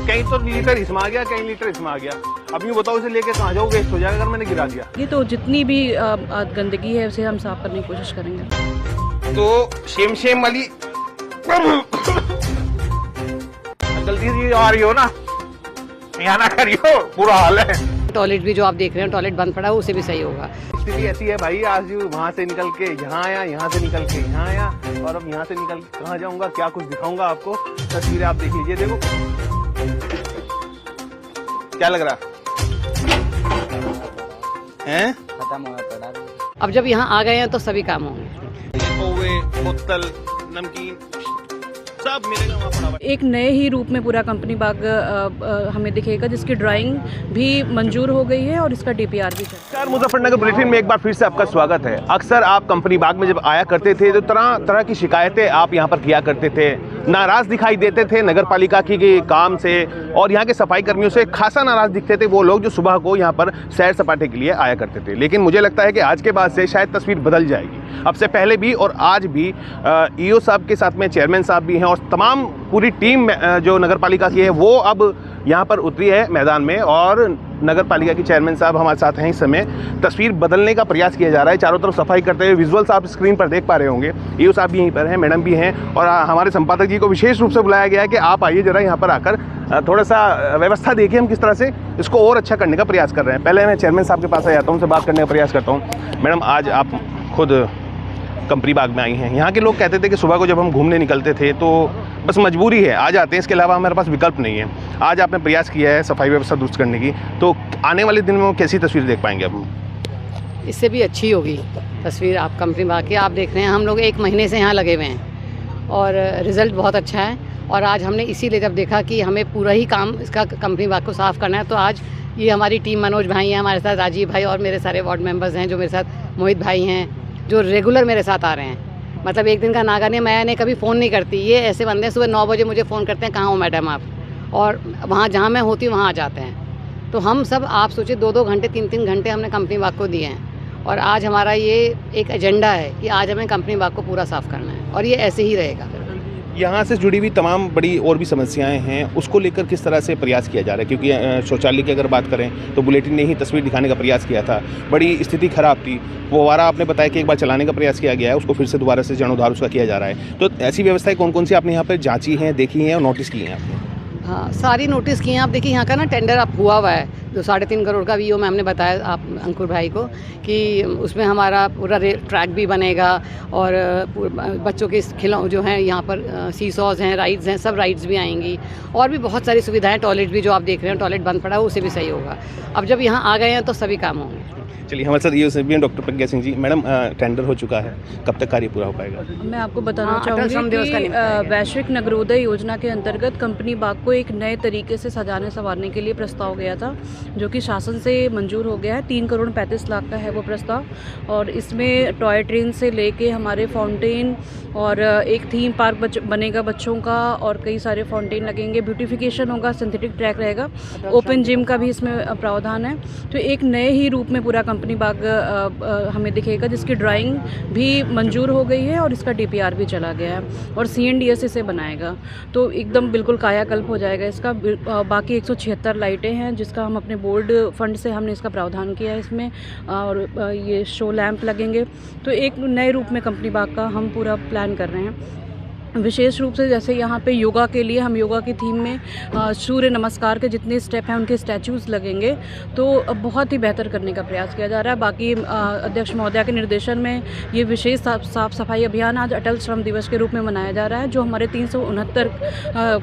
कहीं तो लीटर इसमें आ गया, कहीं लीटर इसमें आ गया। अब यूँ बताओ इसे लेके कहाँ जाओ, वेस्ट हो जाएगा अगर मैंने गिरा दिया। ये तो जितनी भी गंदगी है उसे हम साफ करने की कोशिश करेंगे। तो शेम वाली गलती से आ रही हो ना, यहाँ ना करियो, बुरा हाल है। टॉयलेट भी जो आप देख रहे हैं टॉयलेट बंद पड़ा है, उसे भी सही होगा। स्थिति ऐसी है भाई, आज वहाँ से निकल के यहाँ आया, यहाँ से निकल के यहाँ आया, और अब यहाँ से निकल के कहाँ जाऊंगा, क्या कुछ दिखाऊंगा आपको। तस्वीरें आप देख लीजिए, देखो क्या लग रहा है, खत्म होना पड़ा। अब जब यहाँ आ गए हैं तो सभी काम होंगे। कौवे, बोतल, नमकीन सब मिलेगा वहाँ पड़ा हुआ। एक नए ही रूप में पूरा कंपनी बाग हमें दिखेगा, जिसकी ड्राइंग भी मंजूर हो गई है और इसका डीपीआर भी। नमस्कार, मुजफ्फरनगर बुलेटिन में एक बार फिर से आपका स्वागत है। अक्सर आप कंपनी बाग में जब आया करते थे तो तरह तरह की शिकायतें आप यहाँ पर किया करते थे, नाराज दिखाई देते थे नगर पालिका की काम से, और यहाँ के सफाई कर्मियों से खासा नाराज दिखते थे वो लोग जो सुबह को यहाँ पर सैर सपाटे के लिए आया करते थे। लेकिन मुझे लगता है कि आज के बाद से शायद तस्वीर बदल जाएगी। अब से पहले भी और आज भी ईओ साहब के साथ में चेयरमैन साहब भी हैं और तमाम पूरी टीम जो नगर पालिका की है वो अब यहाँ पर उतरी है मैदान में, और नगर पालिका की चेयरमैन साहब हमारे साथ हैं। इस समय तस्वीर बदलने का प्रयास किया जा रहा है, चारों तरफ सफाई करते हुए विजुअल्स आप स्क्रीन पर देख पा रहे होंगे। ईओ साहब भी यहीं पर हैं, मैडम भी हैं, और हमारे संपादक जी को विशेष रूप से बुलाया गया है कि आप आइए जरा यहाँ पर आकर थोड़ा सा व्यवस्था देखिए, हम किस तरह से इसको और अच्छा करने का प्रयास कर रहे हैं। पहले मैं चेयरमैन साहब के पास आ जाता हूँ, उनसे बात करने का प्रयास करता हूँ। मैडम, आज आप खुद कंपनी बाग में आई हैं। यहाँ के लोग कहते थे कि सुबह को जब हम घूमने निकलते थे तो बस मजबूरी है, आ जाते हैं, इसके अलावा हमारे पास विकल्प नहीं है। आज आपने प्रयास किया है सफाई व्यवस्था दुरुस्त करने की, तो आने वाले दिन में वो कैसी तस्वीर देख पाएंगे आप? इससे भी अच्छी होगी तस्वीर। आप कंपनी बाग की आप देख रहे हैं, हम लोग 1 महीने से यहाँ लगे हुए हैं और रिज़ल्ट बहुत अच्छा है। और आज हमने इसीलिए जब देखा कि हमें पूरा ही काम इसका कंपनी बाग को साफ़ करना है, तो आज ये हमारी टीम, मनोज भाई हैं हमारे साथ, राजीव भाई और मेरे सारे वार्ड मेंबर्स हैं जो मेरे साथ, मोहित भाई हैं जो रेगुलर मेरे साथ आ रहे हैं। मतलब एक दिन का नागा नहीं, मैं कभी फ़ोन नहीं करती, ये ऐसे बंदे हैं सुबह 9 बजे मुझे फ़ोन करते हैं, कहाँ हो मैडम आप, और वहाँ जहाँ मैं होती हूँ वहाँ आ जाते हैं। तो हम सब आप सोचिए 2-2 घंटे 3-3 घंटे हमने कंपनी बाग को दिए हैं, और आज हमारा ये एक एजेंडा है कि आज हमें कंपनी बाग को पूरा साफ़ करना है, और ये ऐसे ही रहेगा। यहाँ से जुड़ी हुई तमाम बड़ी और भी समस्याएं हैं, उसको लेकर किस तरह से प्रयास किया जा रहा है? क्योंकि शौचालय की अगर बात करें तो बुलेटिन ने ही तस्वीर दिखाने का प्रयास किया था, बड़ी स्थिति खराब थी, वो वारा आपने बताया कि एक बार चलाने का प्रयास किया गया है, उसको फिर से दोबारा से जीर्णोद्धार उसका किया जा रहा है। तो ऐसी व्यवस्थाएं कौन कौन सी आपने यहाँ पर जांची हैं, देखी हैं और नोटिस की हैं आपने? हाँ, सारी नोटिस की हैं। आप देखिए यहाँ का ना टेंडर अब हुआ हुआ है, जो 3.5 करोड़ का वीओ मैम ने बताया आप अंकुर भाई को, कि उसमें हमारा पूरा ट्रैक भी बनेगा, और बच्चों के खिलौने जो हैं यहाँ पर सीसॉज हैं, राइड्स हैं, सब राइड्स भी आएंगी, और भी बहुत सारी सुविधाएं। टॉयलेट भी जो आप देख रहे हैं टॉयलेट बंद पड़ा है, उसे भी सही होगा। अब जब यहाँ आ गए हैं तो सभी काम होंगे। चलिए, हमारे साथ ये भी हैं doctor Pragya Singh ji. Madam, tender हो चुका है, कब तक कार्य पूरा हो पाएगा? मैं आपको बताना चाहूँगी कि वैश्विक नगरोदय योजना के अंतर्गत कंपनी बाग को एक नए तरीके से सजाने संवारने के लिए प्रस्ताव गया था, जो कि शासन से मंजूर हो गया है। 3 करोड़ 35 लाख का है वो प्रस्ताव, और इसमें टॉय ट्रेन से लेके हमारे फाउंटेन, और एक थीम पार्क बनेगा बच्चों का, और कई सारे फाउंटेन लगेंगे, ब्यूटिफिकेशन होगा, सिंथेटिक ट्रैक रहेगा, ओपन जिम का भी इसमें प्रावधान है। तो एक नए ही रूप में पूरा कंपनी बाग हमें दिखेगा, जिसकी ड्राइंग भी मंजूर हो गई है और इसका डीपीआर भी चला गया है, और CNDS इसे बनाएगा। तो एकदम बिल्कुल कायाकल्प हो जाएगा इसका। बाकी 176 लाइटें हैं जिसका हम अपने बोर्ड फंड से हमने इसका प्रावधान किया है इसमें, और ये शो लैंप लगेंगे। तो एक नए रूप में कंपनी बाग का हम पूरा प्लान कर रहे हैं। विशेष रूप से जैसे यहाँ पे योगा के लिए हम योगा की थीम में सूर्य नमस्कार के जितने स्टेप हैं उनके स्टैचूज़ लगेंगे, तो बहुत ही बेहतर करने का प्रयास किया जा रहा है। बाकी अध्यक्ष महोदया के निर्देशन में ये विशेष साफ सफाई अभियान आज अटल श्रम दिवस के रूप में मनाया जा रहा है। जो हमारे 369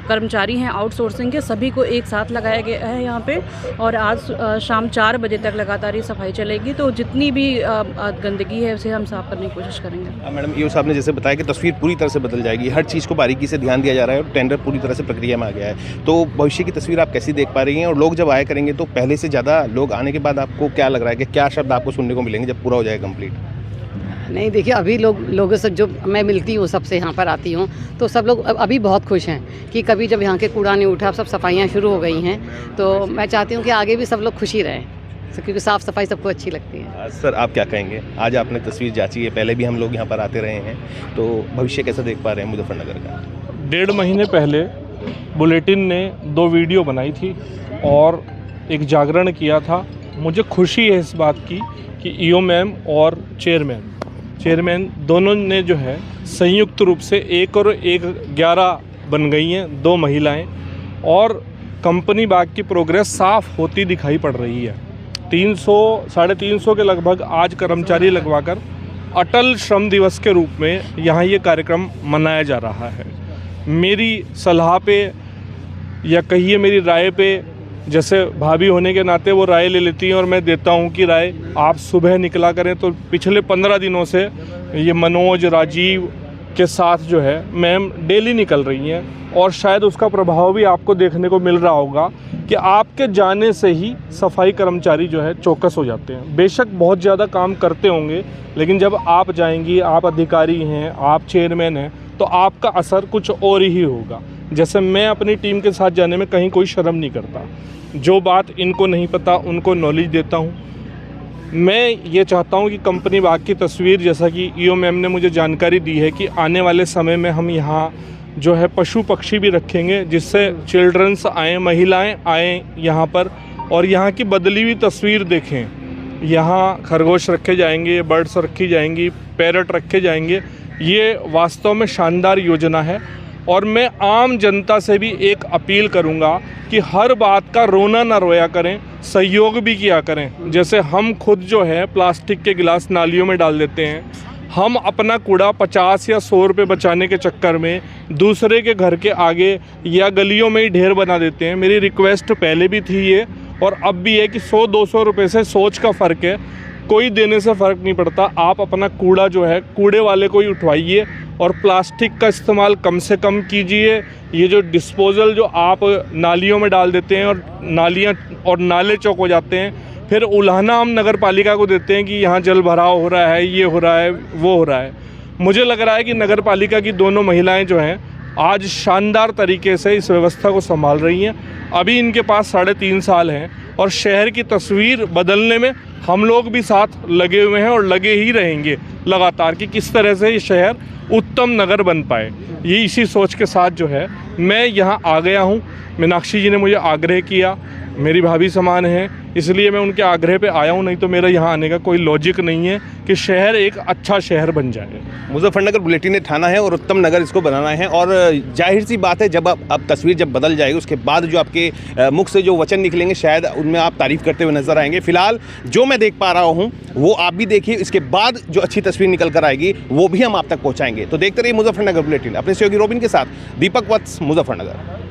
कर्मचारी हैं आउटसोर्सिंग के, सभी को एक साथ लगाया गया है यहाँ पे, और आज शाम 4 बजे तक लगातार ये सफाई चलेगी। तो जितनी भी गंदगी है उसे हम साफ करने की कोशिश करेंगे। मैडम, ईओ साहब ने जैसे बताया कि तस्वीर पूरी तरह से बदल जाएगी, हर चीज़ को बारीकी से ध्यान दिया जा रहा है, और टेंडर पूरी तरह से प्रक्रिया में आ गया है। तो भविष्य की तस्वीर आप कैसी देख पा रही हैं, और लोग जब आया करेंगे तो पहले से ज़्यादा लोग आने के बाद आपको क्या लग रहा है कि क्या शब्द आपको सुनने को मिलेंगे जब पूरा हो जाएगा कंप्लीट? नहीं, देखिए अभी लोगों से जो मैं मिलती हूँ, सबसे यहाँ पर आती हूँ, तो सब लोग अभी बहुत खुश हैं कि कभी जब यहाँ के कूड़ा नहीं उठा, सब सफाइयाँ शुरू हो गई हैं। तो मैं चाहती हूँ कि आगे भी सब लोग खुशी रहें, क्योंकि साफ़ सफाई सबको अच्छी लगती है। सर, आप क्या कहेंगे? आज आपने तस्वीर जांची है, पहले भी हम लोग यहाँ पर आते रहे हैं, तो भविष्य कैसा देख पा रहे हैं मुजफ्फरनगर का? 1.5 महीने पहले बुलेटिन ने 2 वीडियो बनाई थी और एक जागरण किया था। मुझे खुशी है इस बात की कि ईओ मैम और चेयरमैन दोनों ने जो है संयुक्त रूप से 1 और 1 11 बन गई हैं 2 महिलाएं, और कंपनी बाग की प्रोग्रेस साफ होती दिखाई पड़ रही है। 300-350 के लगभग आज कर्मचारी लगवाकर अटल श्रम दिवस के रूप में यहाँ ये कार्यक्रम मनाया जा रहा है। मेरी सलाह पे या कहिए मेरी राय पे, जैसे भाभी होने के नाते वो राय ले लेती हैं और मैं देता हूँ कि राय आप सुबह निकला करें। तो पिछले 15 दिनों से ये मनोज राजीव के साथ जो है मैम डेली निकल रही हैं, और शायद उसका प्रभाव भी आपको देखने को मिल रहा होगा कि आपके जाने से ही सफाई कर्मचारी जो है चौकस हो जाते हैं। बेशक बहुत ज़्यादा काम करते होंगे, लेकिन जब आप जाएंगी, आप अधिकारी हैं, आप चेयरमैन हैं, तो आपका असर कुछ और ही होगा। जैसे मैं अपनी टीम के साथ जाने में कहीं कोई शर्म नहीं करता। जो बात इनको नहीं पता उनको नॉलेज देता हूँ। मैं ये चाहता हूँ कि कंपनी बाग की तस्वीर, जैसा कि ईओ मैम ने मुझे जानकारी दी है कि आने वाले समय में हम यहाँ जो है पशु पक्षी भी रखेंगे, जिससे चिल्ड्रंस आएँ, महिलाएं आएँ यहाँ पर और यहाँ की बदली हुई तस्वीर देखें। यहाँ खरगोश रखे जाएंगे, बर्ड्स रखी जाएंगी, पैरट रखे जाएंगे। ये वास्तव में शानदार योजना है, और मैं आम जनता से भी एक अपील करूंगा कि हर बात का रोना ना रोया करें, सहयोग भी किया करें। जैसे हम खुद जो है प्लास्टिक के गिलास नालियों में डाल देते हैं, हम अपना कूड़ा 50 या 100 रुपये बचाने के चक्कर में दूसरे के घर के आगे या गलियों में ही ढेर बना देते हैं। मेरी रिक्वेस्ट पहले भी थी ये, और अब भी है कि 100-200 रुपये से सोच का फ़र्क है, कोई देने से फ़र्क नहीं पड़ता। आप अपना कूड़ा जो है कूड़े वाले को ही उठवाइए और प्लास्टिक का इस्तेमाल कम से कम कीजिए। ये जो डिस्पोज़ल जो आप नालियों में डाल देते हैं और नालियाँ और नाले चौक हो जाते हैं, फिर उलाहना हम नगर पालिका को देते हैं कि यहाँ जल भराव हो रहा है, ये हो रहा है, वो हो रहा है। मुझे लग रहा है कि नगर पालिका की दोनों महिलाएं जो हैं आज शानदार तरीके से इस व्यवस्था को संभाल रही हैं। अभी इनके पास 3.5 साल हैं, और शहर की तस्वीर बदलने में हम लोग भी साथ लगे हुए हैं और लगे ही रहेंगे लगातार, कि किस तरह से ये शहर उत्तम नगर बन पाए। ये इसी सोच के साथ जो है मैं यहाँ आ गया हूँ। मीनाक्षी जी ने मुझे आग्रह किया, मेरी भाभी समान है, इसलिए मैं उनके आग्रह पे आया हूँ। नहीं तो मेरा यहाँ आने का कोई लॉजिक नहीं है कि शहर एक अच्छा शहर बन जाए। मुजफ्फरनगर बुलेटिन ने ठाना है और उत्तम नगर इसको बनाना है, और जाहिर सी बात है जब अब तस्वीर जब बदल जाएगी उसके बाद जो आपके मुख से जो वचन निकलेंगे शायद उनमें आप तारीफ करते हुए नजर आएंगे। फिलहाल जो मैं देख पा रहा हूँ वो आप भी देखिए, इसके बाद जो अच्छी तस्वीर निकल कर आएगी वो भी हम आप तक पहुँचाएंगे। तो देखते रहिए मुजफ्फरनगर बुलेटिन। अपने सहयोगी रोबिन के साथ दीपक वत्स, मुजफ्फरनगर।